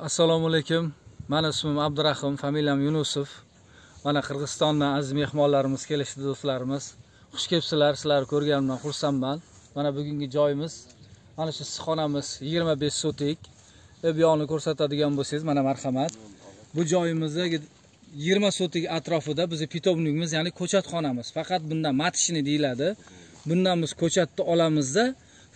Assalomu alaykum. Meni ismim Abdurahim, familiyam Yunusov. Mana Qirg'izistondan aziz mehmonlarimiz kelishdi, do'stlarimiz. Xush kelibsizlar, sizlarni ko'rganimdan xursandman. Mana bugungi joyimiz, mana shu issiqxonamiz 25 sotik. Bu yoqni ko'rsatadigan bo'lsangiz, mana marhamat. Bu joyimizda 20 sotik atrofida bizning pitobnikimiz, ya'ni ko'chatxonamiz. Faqat bundan matishni deyiladi. Bundan biz ko'chatni olamizda,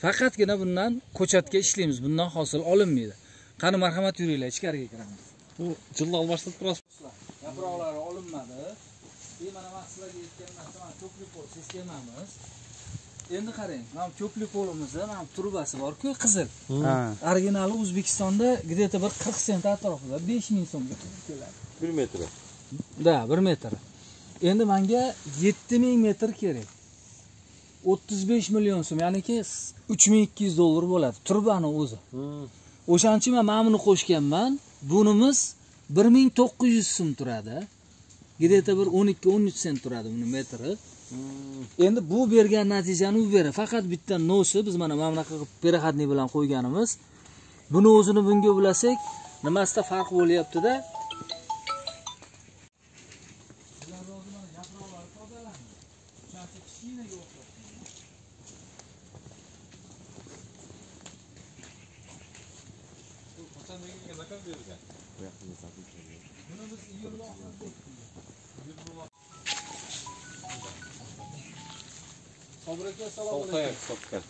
faqatgina bundan ko'chatga ishlaymiz. Bundan hosil olinmaydi. Qani marhamat yuringlar, ichkariga kiramiz. Bu jilni almashtirib turasiz. Yaproqlari olinmadi. Mana mahsulotga yetgan narsa mana ko'plik pol sistemamiz. Endi qarang, mana ko'plik polimizda mana trubasi bor-ku, qizil. Originali O'zbekistonda где-то bir 40 sent atrofida 5000 so'mga keladi. 1 metr. Da, 1 metr. Endi menga 7000 metr kerak. 35 million so'm, ya'niki 3200 dollar bo'ladi. Turbani o'zi. O'shaning uchun men buni qo'shganman. Bunimiz 1900 so'm turadi. Где-то bir 12-13 sent turadi buni metri. Endi bu bergan natijani u beradi. Faqat bitta nosi biz mana bunaqa qilib переходный bilan qo'yganimiz. Buni o'zini bunga ulasak, nimasida farq bo'lyapti-da? Sobraka salom alaykum.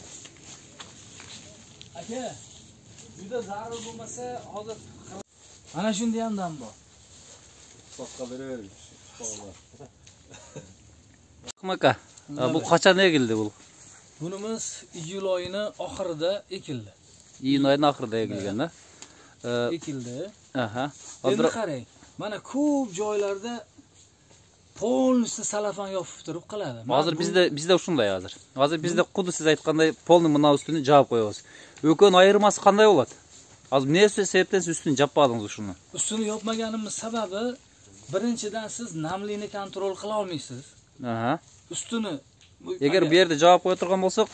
Aka, juda zarur bo'lmasa, hozir ana shunda ham dam bor. Soqqa beraveramiz. Aka, bu qachon ekildi bu? Bunimiz iyul oyini oxirida ekildi. Iyun oyining oxirida ekilganda. Ekildi. Aha. Endi qarang, mana ko'p joylarda polnisi salafan yopib turib qoladi. Hozir bizda shunday hozir. Hozir bizda xuddi siz aytganday polni mana ustini javob qo'yamiz. O'kon ayirmasi qanday bo'ladi? Hozir nima sebepdan siz ustini jopmadingiz shuni? Ustini yopmaganimiz sababi birinchidan siz namlikni kontrol qila olmaysiz. Aha. Ustini agar bu yerda javob qo'ya turgan bo'lsak,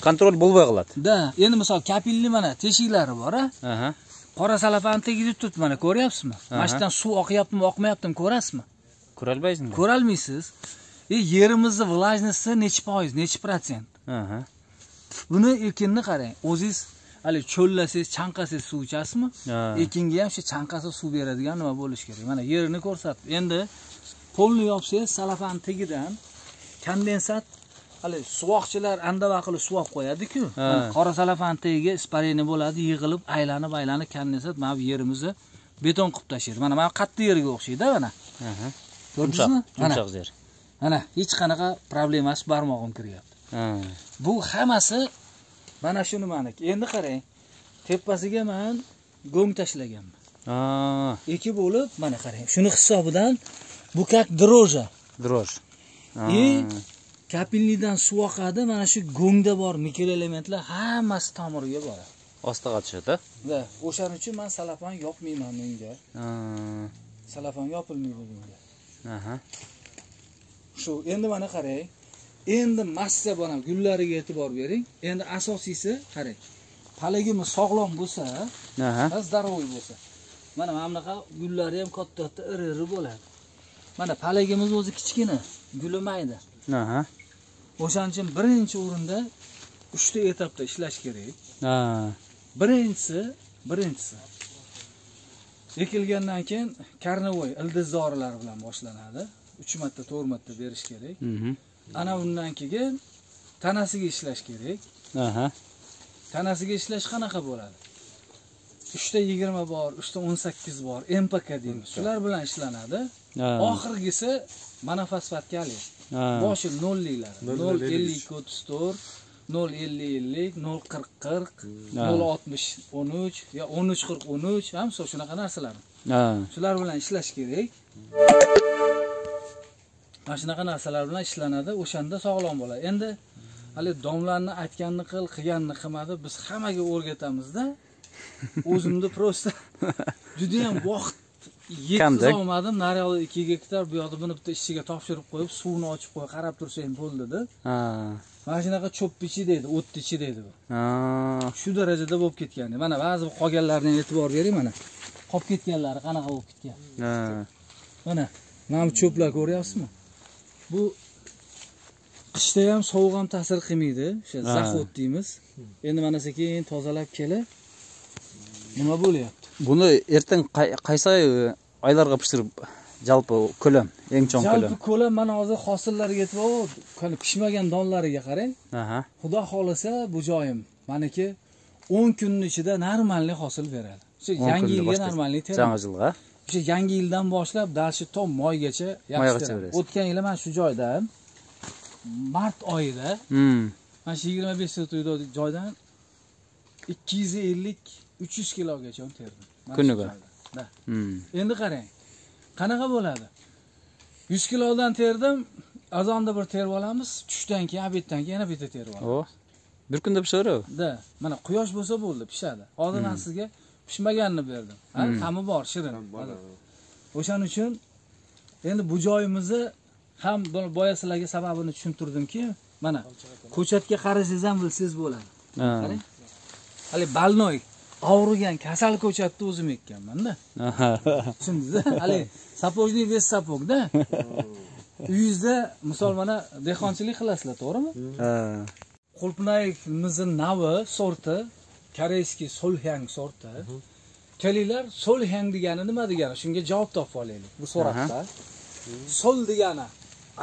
kontrol bo'lmay qoladi. Da, endi misol kapilli mana teshiklari bor-a? Aha. Qora salafan tegib turibdi, mana ko'ryapsizmi? Mashdan suv oqyaptimi, oqmayaptimi ko'rasizmi? Ko'rolmaysizmi? Ko'rolmaysiz. Yerimizning vlajnosti necha foiz, necha %? Aha. Buni ekinni qarang. O'zingiz hali cho'llasangiz, chanqasangiz suv ichasizmi? Ekinga ham shu chanqasa suv beradigan nima bo'lish kerak. Mana yerini ko'rsatib. Endi polni yopsangiz, salafan tegidan kondensat hali suvoqchilar andava qilib suvab qo'yadi-ku. Qora salafan tagiga ispareni bo'ladi, yig'ilib, aylanib kondensat mana bu yerimizni beton qilib tashlaydi. Mana qattiq yerga o'xshaydi mana. Aha. Ko'rdingizmi? Yumshoq yer. Mana hech qanaqa problemasi barmog'im kiryapti. Bu hammasi mana shu nimaniki. Endi qarang. Tepasiga men go'ng tashlaganman. Ikki bo'lib, mana qarang. Shuni hisobidan bu как дрожжа. Дрожь. Kapilnidan suv oqadi, mana shu go'ngda bor mikroelementlar hammasi tomiriga boradi. Ostiga tushadi. Va o'shaning uchun men salafan yopmayman bunga. Salafan yopilmaydi bunga. Aha. Shu endi mana qarang. Endi massa bor, gullariga e'tibor bering. Endi asosiysi qarang. Palagimiz sog'lom bo'lsa, zdorovoy bo'lsa. Mana bunaqa gullari ham katta-katta iri bo'ladi. Mana palagimiz o'zi kichkina, gulimaydi. Aha. O'shaning uchun birinchi o'rinda 3 ta etapda ishlash kerak. Birinchisi ekilgandan keyin karnavoy ildiz dorilar bilan boshlanadi. 3 marta, 4 marta berish kerak. Ana undan keyin tanasiga ishlash kerak. Tanasiga ishlash qanaqa bo'ladi? 3 ta 20 bor, 3 ta 18 bor, MPK deymiz. Shular bilan ishlanadi. Oxirgisi monofosfatgali. Boshi 0'liklar. 0,50-34, 0,50-50, 0,40-40, 0,60-13 yo 13-40-13 ham shunaqa narsalar. Shular bilan ishlash kerak. Mana shunaqa narsalar bilan ishlanadi, o'shanda sog'lom bo'ladi. Endi hali domlarni aytganini qil, qilganini qilmadi, biz hammaga o'rgatamiz-da. O'zimni prosta juda ham vaqt yetkiza olmadim. Naryoqda 2 gektar, bu yoqda buni bitta ishchiga topshirib qo'yib, suvni ochib qo'yib, qarab tursang bo'ldi-da. Mana shunaqa cho'ppichi deydi, o'ttichi deydi bu. Ha. Shu darajada bo'lib ketgan. Mana ba'zi qolganlarga e'tibor bering mana. Qolib ketganlari qanaqa bo'lib ketgan. Ha. Mana bu cho'plar ko'ryapsizmi? Bu qishda ham sovuq ham ta'sir qilmaydi. O'sha zaxot deymiz. Endi mana sekin tozalab kelib nima bo'lyapti? Buni ertaga qaysi oylarga pishirib jalpi ko'lam, eng chong ko'lam. Jalpi ko'lam mana hozir hosillarga yetib, qani pishmagan donlariga qarang. Aha. Xudo xolasa bu joyim meniki 10 kunning ichida normalniy hosil beradi. O'sha yangi yilga normalniy teradi. Yangi yilga. O'sha yangi yildan boshlab dalshi tom moygacha yaxshi teradi. O'tgan yil mana shu joyda mart oyida mana shu 25 so'tida joydan 250-300 kilogacha terdim. Kuniga. Da. Endi qarang. Qanaqa bo'ladi? 100 kilodan terdim, azonda bir terib olamiz, tushdan keyin, obeddan keyin yana bitta terib olamiz. Bir kunda pishaveradi. Da, mana quyosh bo'lsa bo'ldi, pishadi. Hozir men sizga pishmaganini berdim. Ha, ta'mi bor, shirin. O'shaning uchun endi bu joyimizni ham boya sizlarga sababini tushuntirdimki, mana ko'chatga qarasangiz ham bilsangiz bo'ladi. Qarang. Hali balnoy og'rigan kasal ko'chatni o'zim ekkanman-da. Tushundingiz? Hali sapojniy без sapogda. Uyingizda misol mana dehqonchilik qilasizlar, to'g'rimi? Ha. Qulpnayimizning navi sorti, koreyskiy solhyang sorti. Kelinglar, solhyang degani nima degani? Shunga javob topib olaylik bu so'roqda. Sol degani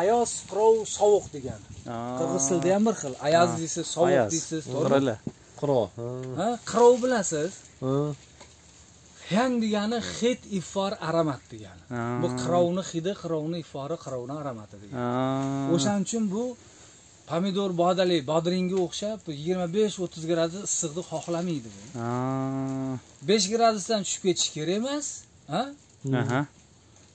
ayoz, qirov, sovuq degani. Qirg'iz tilida ham bir xil. Ayoz deysiz, sovuq deysiz, to'g'rimi? Qirov. Ha, qirov bilasiz. Hyang degani hid, ifor, aromat degani. Bu qirovni hidi, qirovni ifori, qirovni aromati degani. O'shaning uchun bu pomidor, bodali, bodringga o'xshab 25-30 gradus issiqni xohlamaydi bu. 5 gradusdan tushib ketish kerak emas, ha?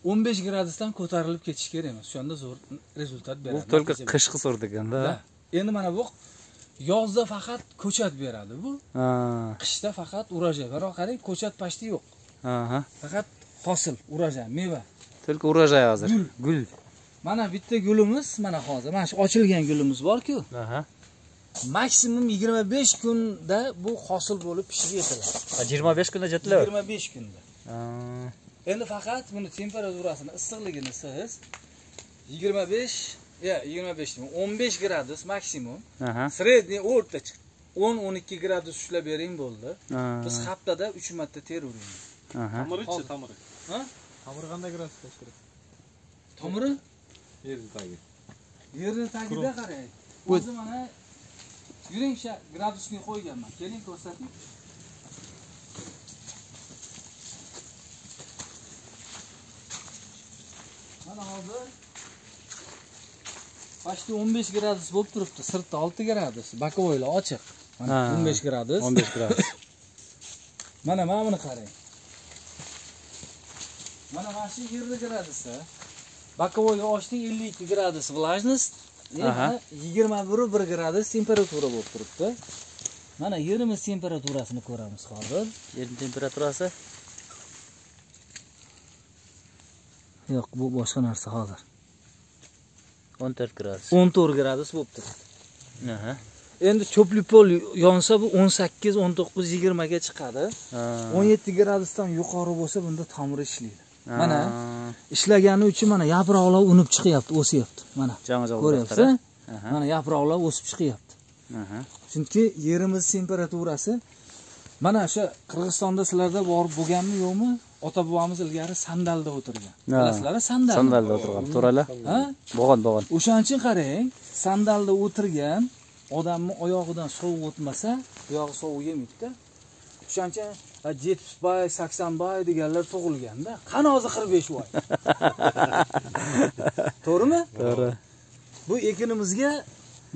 15 gradusdan ko'tarilib ketish kerak emas. Shunda zo'r rezultat beradi. Bu только qishqi sort ekanda. Endi mana bu yozda faqat ko'chat beradi bu. Qishda faqat urojay. Biroq qarang, ko'chat pashti yo'q. Faqat hosil, urojay, meva. Только urojay hozir. Gul. Mana bitta gulimiz, mana hozir mana shu ochilgan gulimiz bor-ku. Maksimum 25 kunda bu hosil bo'lib pishib yetiladi. 25 kunda yetiladi. 25 kunda. Endi faqat buni temperaturasini, issiqligini siz 25 demi, 15 gradus maksimum. Sredniy o'rtacha 10-12 gradus ushlab bering bo'ldi. Biz haftada 3 marta teraveramiz. Tomiri-chi, tomiri. Ha? Tomiri qanday gradusda kerak? Tomiri? Yerning tagi. Yerning tagida qarang. O'zi mana yuring gradusni qo'yganman. Keling ko'rsating. Mana hozir Başta 15 gradus bo'lib turibdi. Sirtda 6 gradus. Bakovoylar ochiq. Mana 15 gradus. 15 gradus. Mana buni qarang. Mana shu 20 gradusi. Bakovoyga ochdik 52 gradus влажность. 21 gradus temperatura bo'lib turibdi. Mana yerimiz temperaturasini ko'ramiz hozir. Yerning temperaturasi? Yo'q, bu boshqa narsa hozir. 14 gradus. 14 gradus bo'lib turibdi. Endi cho'pli pol yonsa bu 18, 19, 20 ga chiqadi. 17 gradusdan yuqori bo'lsa bunda tomir ishlaydi. Mana ishlagani uchun mana yaproqlar unib chiqyapti, o'syapti. Mana ko'ryapsiz? Mana yaproqlar o'sib chiqyapti. Chunki yerimiz temperaturasi mana o'sha Qirg'izistonda sizlarda borib bo'lganmi yo'qmi? Ota-bobomiz ilgari sandalda o'tirgan. Bilasizlar, sandal. Sandalda o'tirgan, to'ralar. Ha? Bo'g'on. O'shaning uchun qarang, sandalda o'tirgan odamning oyog'idan sovuq o'tmasa, oyog'i sovuq yemaydi-da. O'shaning uchun 70 boy, 80 boy deganlar tug'ilganda, qani hozir 45 voy. To'g'rimi? To'g'ri. Bu ekinimizga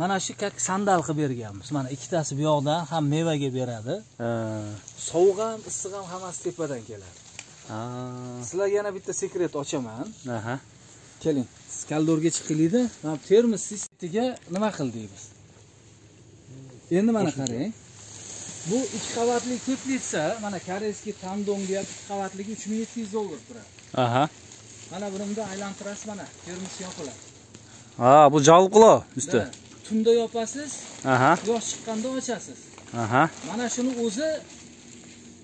mana shu sandal qilib berganmiz. Mana ikkitasi bu yoqdan ham mevaga beradi. Sovuq ham, issiq ham hammasi tepadan keladi. Sizlarga yana bitta sekret ochaman. Keling, siz koridorga chiqinglar-da. Mana termos sistemiga nima qildik biz? Endi mana qarang. Bu 2 qavatli teplitsa, mana koreyskiy tandonga 2 qavatligi $3700 turadi. Mana buni aylantirasiz, mana termos yopiladi. Bu jalqilo usti. tunda yopasiz, Aha. yosh chiqqanda ochasiz. Aha. Mana shuni o'zi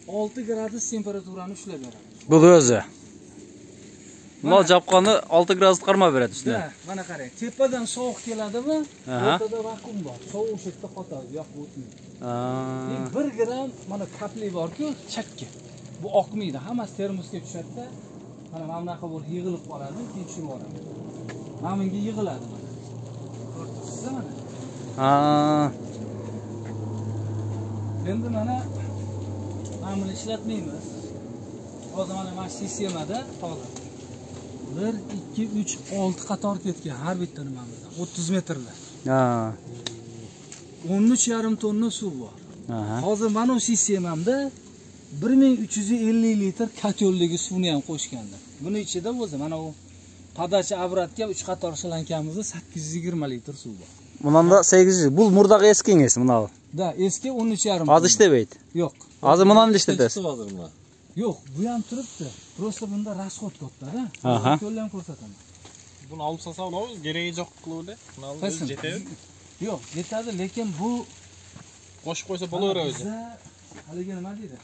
6 gradus temperaturani ushlab beradi. Bu o'zi. Mana jopqonni 6 gradus qarmab beradi ustidan. Ha, mana qarang. Tepadan sovuq keladimi? Aha. O'rtada vakuum bor. Sovuq o'sha yerda qotadi, yo'q o'tmaydi. Ha. 1 gram mana kapli bor-ku, chakka. Bu oqmaydi. Hammasi termosga tushadi-da, mana bunaqa bo'lib yig'ilib qoladi, keyin tushirib yuboradi. Mana bunga yig'iladi mana. Ko'rdingizmi mana? Ha. Endi mana buni ishlatmaymiz. Hozir mana sistemada hozir 1 2 3 6 qator ketgan har bitta nimamizda 30 metrda. Ha. 13,5 tonna suv bor. Aha. Hozir mana shu sistemamda 1350 litr koteldagi suvni ham qo'shgandim. Buni ichida o'zi mana u podacha obratga 3 qator shlankамizda 820 litr suv bor. Bundan 800. Bu murdagi eskingisi mana bu. Da, eski 13,5. Hozir ishlaydi. Yo'q. Hozir bundan ishlatasiz. Yo'q, bu ham turibdi. Prosta bunda rasxod katta-da. Aha. Yo'lni ham ko'rsataman. Buni olib salsa bo'ladimi? Geragi yo'q qiluvdi. Buni olib Qaysi? jetadi. Yo'q, yetadi, lekin bu Qo'shib qo'ysa bo'laveradi o'zi. bizda haligi nima deydi?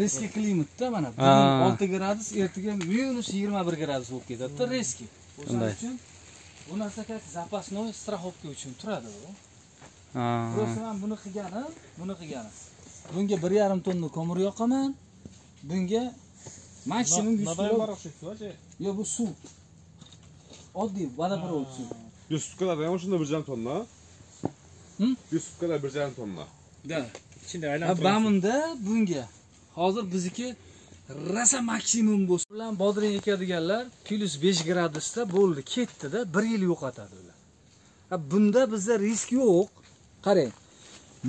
Reski klimatda mana bugun 6 gradus, ertaga -21 gradus bo'lib ketadi-da, reski. O'shaning uchun bu narsa запасной страховка uchun turadi bu. Ha. Prosta men buni qilganim. Bunga 1,5 tonna ko'mir yoqaman. Bunga maksimum 100 kilo. Yo'q, bu suv. Oddiy vodoprovod suv. 100 sutkalar ham shunda 1,5 tonna. 100 sutkalar 1,5 tonna. Da. Ichida Ha, aylantirib. bamunda bunga hozir bizniki rasa maksimum bo'lsa bilan bodring ekadiganlar +5 gradusda bo'ldi, ketdi-da, 1 yil yo'qotadi ular. Ha, bunda bizda risk yo'q. Qarang.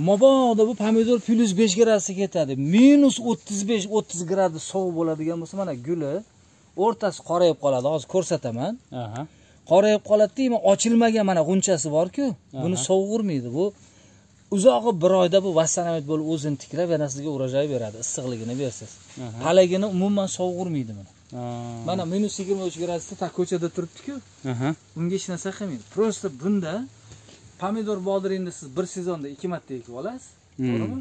Mabodo bu pomidor +5 gradusga ketadi. -35-30 gradus sovuq bo'ladigan bo'lsa, mana guli o'rtasi qorayib qoladi. Hozir ko'rsataman. Aha. Qorayib qoladi-da, men ochilmagan mana g'unchasi bor-ku, buni sovuq urmaydi. Bu uzog'i 1 oyda bu vassanamit bo'lib o'zini tiklab, yana sizga urajay beradi, issiqligini bersiz. Palagini umuman sovuq urmaydi buni. Mana -23 gradusda ta ko'chada turibdi-ku. Aha. Bunga hech narsa qilmaydi. Prosta bunda pomidor bodringni siz bir sezonda 2 marta ekib olasiz, to'g'rimi?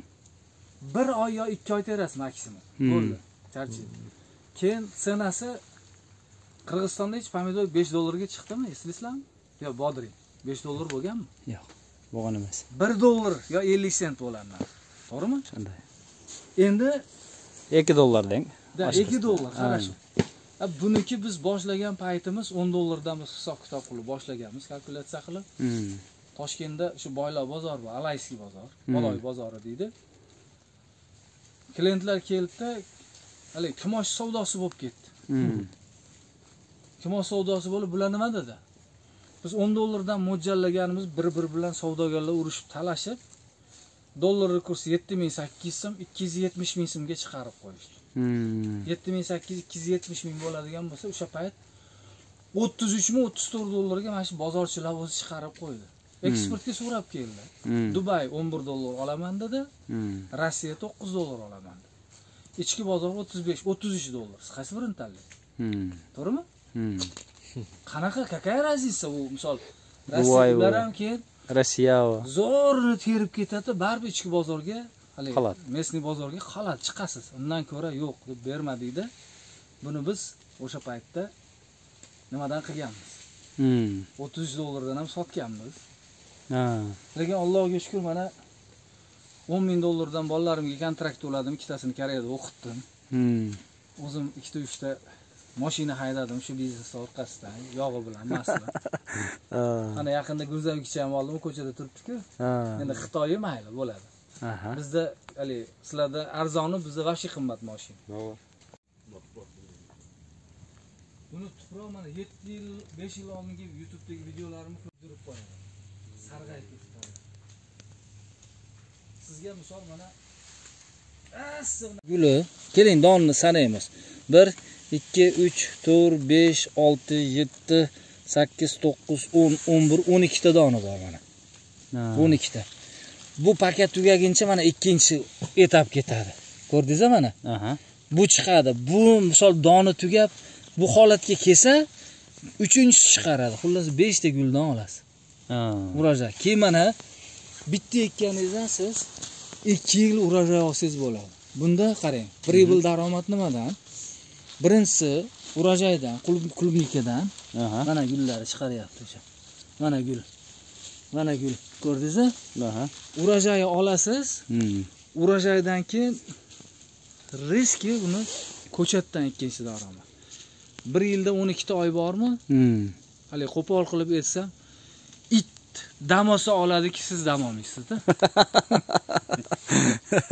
1 oy yo 2 oy terasiz maksimum. Bo'ldi. Charchaydi. Keyin sanasi Qirg'izistonda hech pomidor 5 dollarga chiqdimi, eslaysizlarmi? Yo, bodring 5 dollar bo'lganmi? Yo'q. Bo'lgan emas. 1 dollar yo 50 sent bo'ladi. To'g'rimi? Shunday. Endi 2 dollar deng. 2 dollar, хорошо. Buniki biz boshlagan paytimiz 10 dollardan biz hisob-kitob qilib boshlaganmiz, kalkulyatsiya qilib. Toshkentda shu boylar bozor bor, Alayskiy bozor, Boloy bozori deydi. Klientlar keldi, hali kimosh savdosi bo'lib ketdi. Kimosh savdosi bo'lib, bular nima dedi? Biz 10 dollardan mo'ljallaganimiz bir-bir bilan savdogarlar urushib, talashib, dollar kursi 7800 so'm, 270 ming so'mga chiqarib qo'yishdi. 7800 270 ming bo'ladigan bo'lsa, o'sha payt 33 ming 34 dollarga mana shu bozorchilar o'zi chiqarib qo'ydi. Eksportga so'rab keldi. Dubay 11 dollar olaman dedi. Rossiya 9 dollar olaman dedi. Ichki bozor 35, 33 dollar. Siz qaysi birini tanlaysiz? To'g'rimi? Qanaqa какая разница u misol Rossiyalar ham keyin Rossiya zo'rini terib ketadi, baribir ichki bozorga, hali qoladi. mesniy bozorga qoladi, chiqasiz. Undan ko'ra yo'q deb bermadikda. Buni biz o'sha paytda nimadan qilganmiz? 30 dollardan ham sotganmiz. Lekin Allohga shukr, mana 10 ming dollardan bolalarimga kontrakt to'ladim, ikkitasini Koreyada o'qitdim. O'zim 2-3 ta mashina haydadim shu biznes orqasidan, yog'i bilan, masla. Ana yaqinda gruzovikcha ham oldim, ko'chada turibdi-ku. Endi Xitoy mayli bo'ladi. Bizda hali sizlarda arzoni, bizda vaqti qimmat mashina. Buni tuproq mana 7 yil, 5 yil oldingi YouTube'dagi videolarimni ko'rib qo'yaman. Sarg'ayib ketdi. Sizga misol mana guli, keling donni sanaymiz. 1 2 3 4 5 6 7 8 9 10 11 12 ta doni bor mana. 12 ta. Bu paket tugaguncha mana ikkinchi etap ketadi. Ko'rdingizmi mana? Bu chiqadi. Bu misol doni tugab bu holatga kelsa, uchinchisi chiqaradi. Xullas 5 ta guldan olasiz. Urojay. Keyin mana bitta ekkaningizdan siz 2 yil urojay olsangiz bo'ladi. Bunda qarang, pribul daromad nimadan? Birinchisi urojaydan, klubnikadan. Mana gullari chiqaryapti o'sha. Mana gul. Mana gul. Ko'rdingizmi? Urojayni olasiz. Urojaydan keyin riski buni ko'chatdan ikkinchi daromad. 1 yilda 12 ta oy bormi? Hali qo'pol qilib aytsam, it dam olsa oladiki, siz dam olmaysiz-da.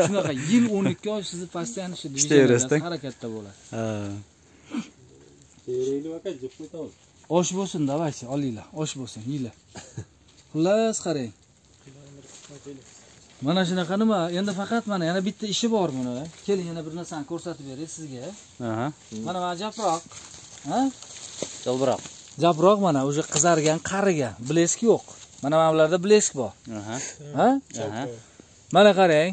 Shunaqa yil 12 oy sizni postoyan shu dvijeniya harakatda bo'ladi. Osh bo'lsin, davaychi, olinglar. Osh bo'lsin, yeylar. Xullas qarang. Mana shunaqa nima? Endi faqat mana yana bitta ishi bor buni. Keling, yana bir narsani ko'rsatib beray sizga. Mana japroq. Japroq mana o'sha qizargan, qarigan, blesk yo'q. Mana bularda blesk bor. Mana qarang.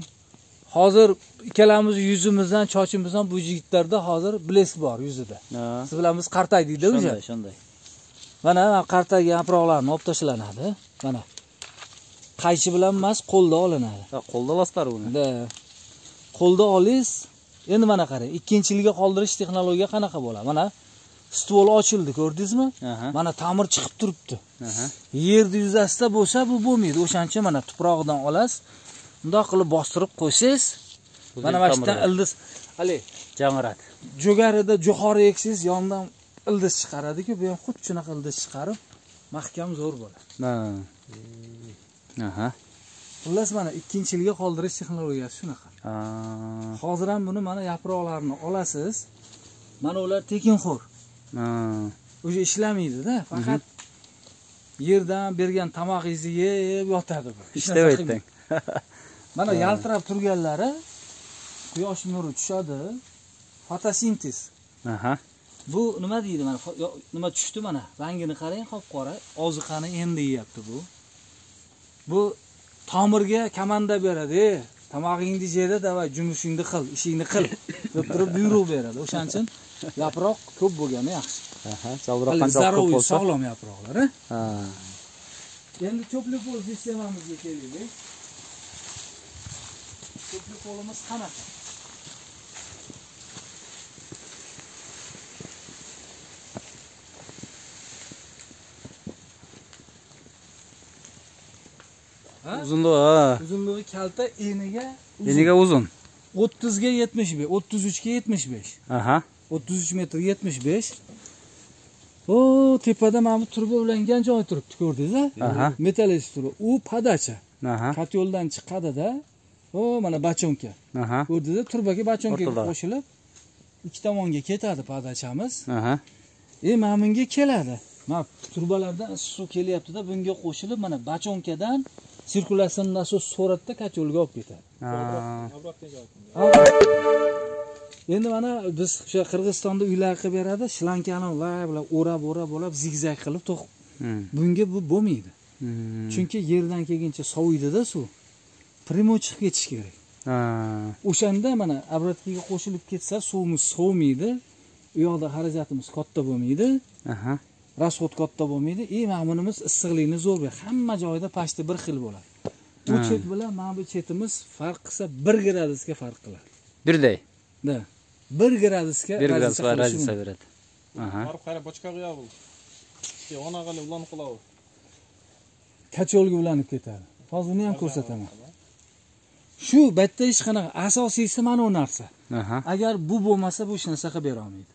Hozir ikkalamiz yuzimizdan, chochimizdan bu yigitlarda hozir blesk bor yuzida. Siz bilan biz qartaydikda o'sha. Shunday. Mana qartagan yaproqlarni olib tashlanadi. Mana. Qaychi bilan emas, qo'lda olinadi. Qo'lda olasizlar uni. Qo'lda olish. Endi mana qarang, ikkinchiligiga qoldirish texnologiya qanaqa bo'ladi? Mana stvol ochildi, ko'rdingizmi? Mana ta'mir chiqib turibdi. Yerda yuzasida bo'lsa, bu bo'lmaydi. O'shancha mana tuprog'idan olasiz. Bundoq qilib bostirib qo'ysangiz, mana mashdan ildiz, hali jang'iradi. Jo'garida jo'xori eksangiz, yondan ildiz chiqaradi-ku, bu ham xuddi shunaqa ildiz chiqarib, mahkam zo'r bo'ladi. Xullas mana ikkinchiligiga qoldirish texnologiyasi shunaqa. Hozir ham buni mana yaproqlarini olasiz. Mana ular tekinxo'r. O'sha ishlamaydi-da, faqat yerdan bergan tomog'ingizni yeb yotadi bu. Ishlamaydi. Mana yaltirab turganlari quyosh nuri tushadi. Fotosintez. Bu nima deydi? Mana nima tushdi mana. Rangini qarang, qop-qora. Oziqani endi yeyapti bu. Bu tomirga komanda beradi. Tomog'ingni jeda, davay, jumushingni qil, ishingni qil deb turib buyruq beradi. O'shaning uchun yaproq ko'p bo'lgani yaxshi. Javroq qancha ko'p bo'lsa, sog'lom yaproqlar, Endi cho'plik pol sistemamizga kelaylik. Cho'plik polimiz qanaqa? Uzunluğu kalta eniga uzun. 30 ga 75, 33 ga 75. 33 metr 75. O tepada mana bu turba ulangan joy turibdi, ko'rdingiz-a? Metallist turba. U padacha. Katyoldan chiqadi-da. O mana bachonka. Ko'rdingiz-a? Turbaga bachonkaga qo'shilib ikki tomonga ketadi padachamiz. Mana bunga keladi. Mana turbalardan suv kelyapti-da, bunga qo'shilib mana bachonkadan sirkulyatsiya nasos suratda katyolga olib ketadi. Endi mana biz o'sha Qirg'izistonda uylar qilib beradi, shlankani bilan o'rab zigzag qilib to'qib. Bunga bu bo'lmaydi. Chunki yerdan kelguncha soviydi-da suv. Primoy chiqib ketish kerak. O'shanda mana obratkaga qo'shilib ketsa, suvimiz sovmaydi. U yoqda xarajatimiz katta bo'lmaydi. Rasxod katta bo'lmaydi. Ma'munimiz issiqlikni zo'r beradi. Hamma joyda pashti bir xil bo'ladi. Bu chet bilan mana bu chetimiz farq qilsa 1 gradusga farq qiladi. Birday. 1 gradusga radius beradi. Borib qarab bochka qo'yadi bu. Ona qilib ulanib qoladi. Kacholga ulanib ketadi. Hozir uni ham ko'rsataman. Shu bitta hech qanaqa asosiysi mana bu narsa. Agar bu bo'lmasa bu hech narsa qilib bera olmaydi.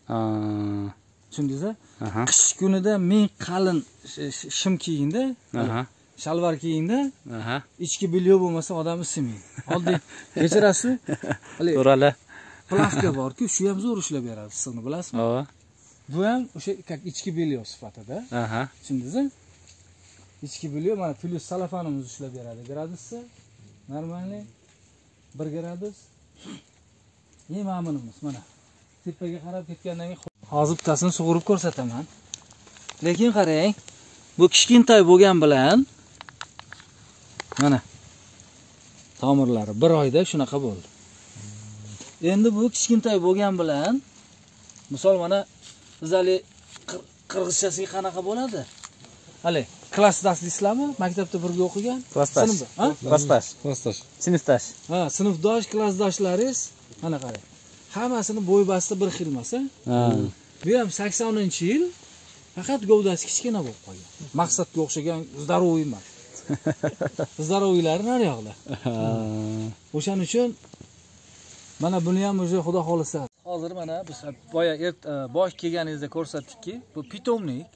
Tushundingiz-a? Qish kunida men qalin shim kiyingda, shalvar kiyingda, ichki bilyo bo'lmasa odam isimaydi. Oddiy kechirasiz. To'rala. Plavka bor-ku, shu ham zo'r ishlab beradi, issiqni bilasizmi? Bu ham o'sha ichki bilyo sifatida. Tushundingiz-a? Ichki bilyo mana plus salafanimiz ishlab beradi. Gradusda normalniy 1 gradus. Ma'munimiz mana tepaga qarab ketgandan keyin hozir bittasini sug'urib ko'rsataman. Lekin qarang, bu kichkintoy bo'lgan bilan mana tomirlari 1 oyda shunaqa bo'ldi. Endi bu kichkintoy bo'lgan bilan misol mana biz hali qirg'izchasiga qanaqa bo'ladi? Hali klassdash deysizlarmi? Maktabda birga o'qigan. Klassdash. Sinfda, ha? Klassdash. Klassdash. Sinfdosh. Ha, sinfdosh, klassdoshlaringiz mana qarang. Hammasini bo'y basti bir xil emas, Ha. Bu ham 80-yil faqat gavdasi kichkina bo'lib qolgan. Maqsadga o'xshagan zdaroviy emas. Zdaroviylari nari yoqda. O'shaning uchun mana buni ham o'zi xudo xolisa. Hozir mana biz boya bosh kelganingizda ko'rsatdikki, bu pitomnik.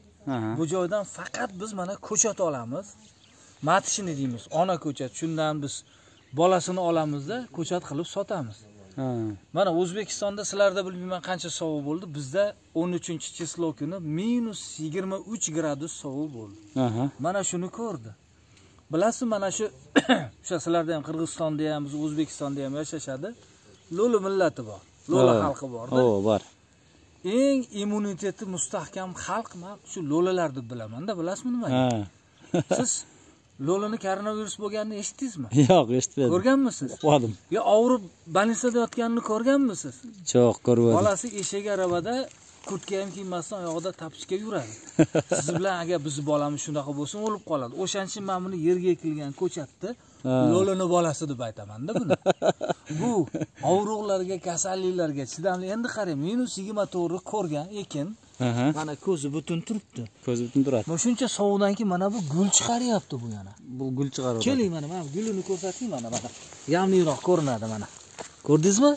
Bu joydan faqat biz mana ko'chat olamiz. Matishini deymiz, ona ko'chat. Shundan biz bolasini olamizda ko'chat qilib sotamiz. Mana O'zbekistonda sizlarda bilmayman qancha sovuq bo'ldi. Bizda 13-chislo kuni -23 gradus sovuq bo'ldi. Mana shuni ko'rdi. Bilasizmi, mana shu o'sha sizlarda ham Qirg'izistonda ham, biz O'zbekistonda ham yashashadi. Lo'li millati bor. Lo'li xalqi bor-da. Bor. Eng immuniteti mustahkam xalq men shu lo'lilar deb bilaman-da, bilasizmi nima? Siz lo'lini koronavirus bo'lganini eshitdingizmi? Yo'q, eshitmadim. Ko'rganmisiz? Ko'rdim. Yo, og'rib больницада yotganini ko'rganmisiz? Yo'q, ko'rmadim. Bolasi eshak aravada kurtka ham kiymasdan oyog'ida tapishga yuradi. Siz bilan agar bizni bolamiz shunaqa bo'lsa, o'lib qoladi. O'shaning uchun men buni yerga ekilgan ko'chatni lo'lini bolasi deb aytaman-da buni. Bu og'riqlarga, kasalliklarga chidamli. Endi qarang, -24 ko'rgan ekin. Mana ko'zi butun turibdi. Ko'zi butun turadi. Bu shuncha sovuqdan keyin mana bu gul chiqaryapti bu yana. Bu gul chiqaradi. Keling mana gulini ko'rsating mana. Yamliroq ko'rinadi mana. Ko'rdingizmi?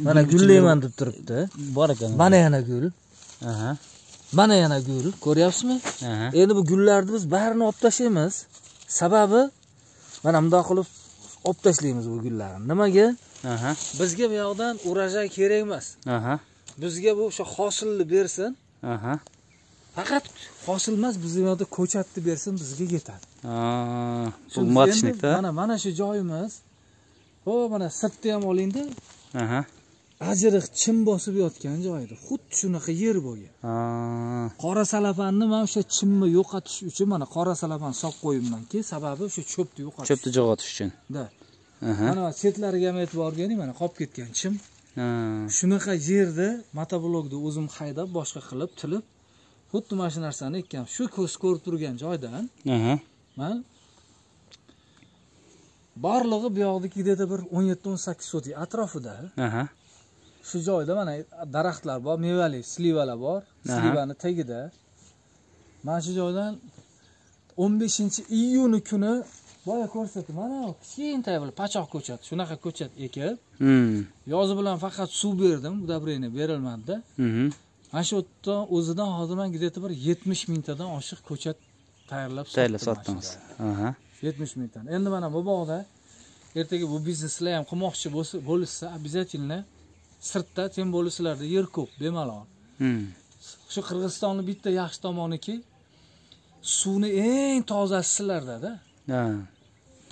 Mana gullayman deb turibdi. Bor ekan. Mana yana gul. Mana yana gul, ko'ryapsizmi? Endi bu gullarni biz barini olib tashlaymiz. Sababi mana bunday qilib olib tashlaymiz bu gullarni. Nimaga? Bizga bu yoqdan urajay kerak emas. Bizga bu o'sha hosilni bersin. Faqat hosil emas, bizga yoqda ko'chatni bersin, bizga yetadi. Bu matishnikda. Mana shu joyimiz. Mana sirtni ham olingda. Ajriq chim bosib yotgan joyda. Xuddi shunaqa yer bo'lgan. Qora salafanni men o'sha chimni yo'qotish uchun mana qora salafan solib qo'yibmanki, sababi o'sha cho'pni yo'qotish. Cho'pni yo'qotish uchun. Mana chetlariga ham e'tibor berganing, mana qolib ketgan chim. Shunaqa yerda motoblogni o'zim haydab, boshqa qilib, tilib, xuddi mana shu narsani ekkan. Shu ko'z ko'rib turgan joydan men borlig'i bu yoqdagi deda bir 17-18 sotik atrofida. Shu joyda mana daraxtlar bor, mevali, slivalar bor. Slivani tagida. Mana shu joydan 15-iyun kuni boya ko'rsatdim. Mana kichkina bir pachoq ko'chat, shunaqa ko'chat ekib, yozi bilan faqat suv berdim, udobrini berilmadi-da. Mana shu yerdan o'zidan hozir men gideti bir 70 mingtadan oshiq ko'chat tayyorlab sotdingiz. 70 mingdan. Endi mana bu bog'da ertaga bu bizneslar ham qilmoqchi bo'lsa, обязательно sirtda tem bo'lisizlarda yer ko'p, bemalol. Shu Qirg'izistonning bitta yaxshi tomoniki, suvni eng tozasi sizlarda-da.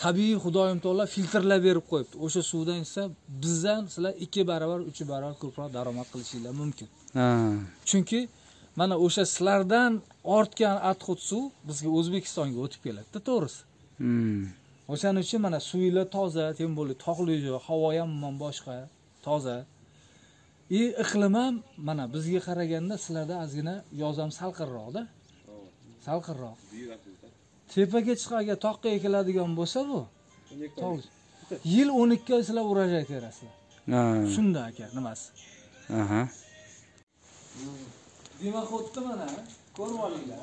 Tabiiy Xudoyim Taolo filtrlab berib qo'yibdi. O'sha suvdan esa bizdan sizlar 2 barobar, 3 barobar ko'proq daromad qilishingiz mumkin. Chunki mana o'sha sizlardan ortgan atxut suv bizga O'zbekistonga o'tib keladi-da, to'g'risi. O'shaning uchun mana suvinglar toza, tem bo'lib, tog'li joy, havo ham boshqa, toza. Iqlim ham mana bizga qaraganda sizlarda ozgina yoz ham salqinroq-da. Salqinroq. Tepaga chiqaga toqqa ekiladigan bo'lsa bu. Yil 12 oy sizlar urajay terasizlar. Shunda aka, nimasi? Demak, xuddi mana ko'rib olinglar.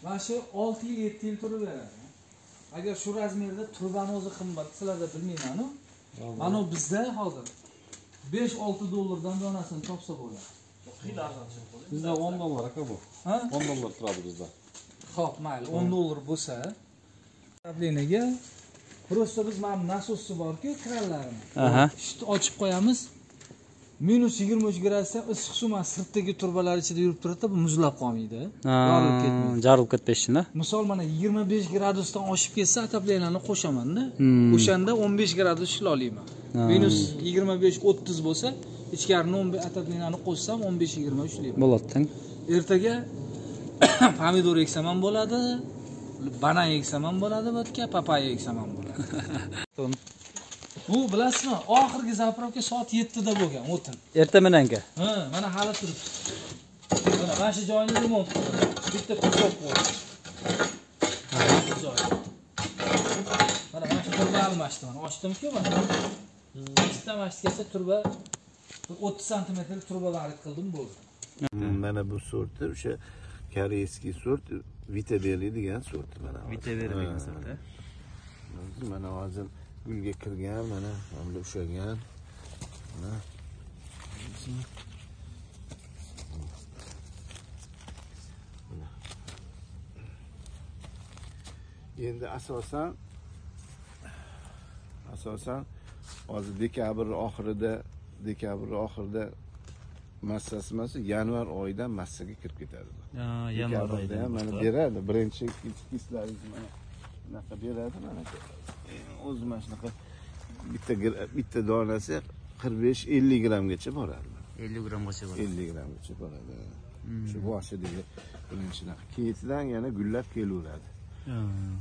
Mana shu 6 yil, 7 yil turib beradi. Agar shu razmerda turbani o'zi qimmat, sizlarda bilmayman-ku. Mana bizda hozir 5-6 dollardan donasini topsa bo'ladi. Bizda 10 dollar aka bu. 10 dollar turadi bizda. Xo'p, mayli, 10 dollar bo'lsa, tablinaga prosta biz mana nasosi bor-ku, kranlarimiz. Ishni ochib qo'yamiz. -23 gradusda issiq suv mana sirtdagi turbalar ichida yurib turadi, bu muzlab qolmaydi. Yorilib ketmaydi. Jarilib ketmas uchun-da. Misol mana 25 gradusdan oshib ketsa, ataplaylarni qo'shaman-da. O'shanda 15 gradus ishlayman. -25-30 bo'lsa, ichkarini 15 ataplaylarni qo'shsam 15-20 ishlayman. Bo'ladi-da. Ertaga pomidor eksam ham bo'ladi, banan eksam ham bo'ladi, vodka, papaya eksam ham bo'ladi. Bu bilasizmi, oxirgi zapravka soat 7 da bo'lgan, o'tin. Erta menanga. Mana hali turibdi. Mana shu joyni remont qildim. bitta ko'proq bor. Mana shu turba almashdim. Ochdim-ku mana. Ikkita masjidgacha turba 30 sm turba xarid qildim bo'ldi. Mana bu sorti o'sha koreyskiy sort Viteberi degan sort mana. Viteberi degan sort. Mana hozir gulga kirgan, mana hamda ushlagan. Mana. Endi asosan hozir dekabr oxirida massasi emas, yanvar oyidan massaga kirib ketadi. Yanvar oyidan mana beradi. Birinchi kislaringiz mana bunaqa beradi mana. O'zi mana shunaqa bitta donasi 45-50 grammgacha boradi. 50 grammgacha boradi. 50 grammgacha boradi. Shu boshidagi birinchilar. Keyingidan yana gullab kelaveradi.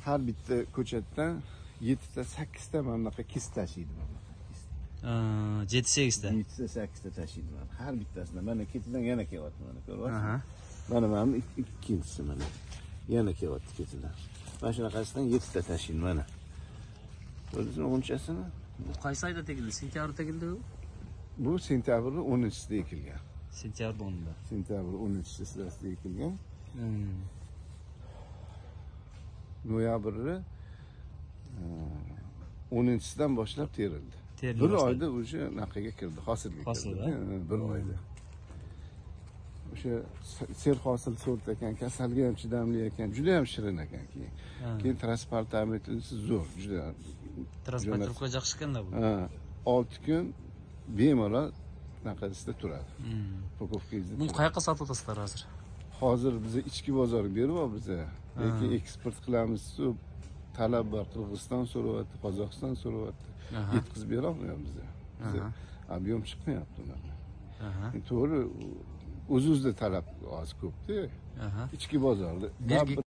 Har bitta ko'chatdan 7 ta 8 ta mana bunaqa kis tashiydi mana. 7-8 ta. 7 ta 8 ta tashiydi mana. Har bittasida mana ketidan yana kelyapti mana, ko'ryapsizmi? Mana ikkinchisi mana. Yana kelyapti ketidan. Mana shunaqasidan 7 ta tashiydi mana. Ko'rdingizmi o'nchasini? Bu qaysi oyda tegildi? Sentyabrda tegildi u? Bu sentyabr 10-sida ekilgan. Sentyabr 10da. Sentyabr 10-sida ekilgan. Noyabrda 10-sidan boshlab terildi. Bir oyda o'sha naqaga kirdi, hosilga kirdi. Bir oyda. O'sha serhosil sort ekan, kasalga ham chidamli ekan, juda ham shirin ekan keyin. Keyin transportamentisi zo'r, juda. Transportировка yaxshi ekanda bu. 6 kun bemalol naqasida turadi. Pokovkangizda. Buni qayerga sotyapsizlar hozir? Hozir biz ichki bozorga beryapmiz. Lekin eksport qilamiz, talab bor. Qirg'iziston so'rayapti, Qozog'iston so'rayapti. Yetkazib berolmayapmiz. Biz ob'yom chiqmayapti ularga. To'g'ri, o'zimizda talab oz ko'p-da. Ichki bozorda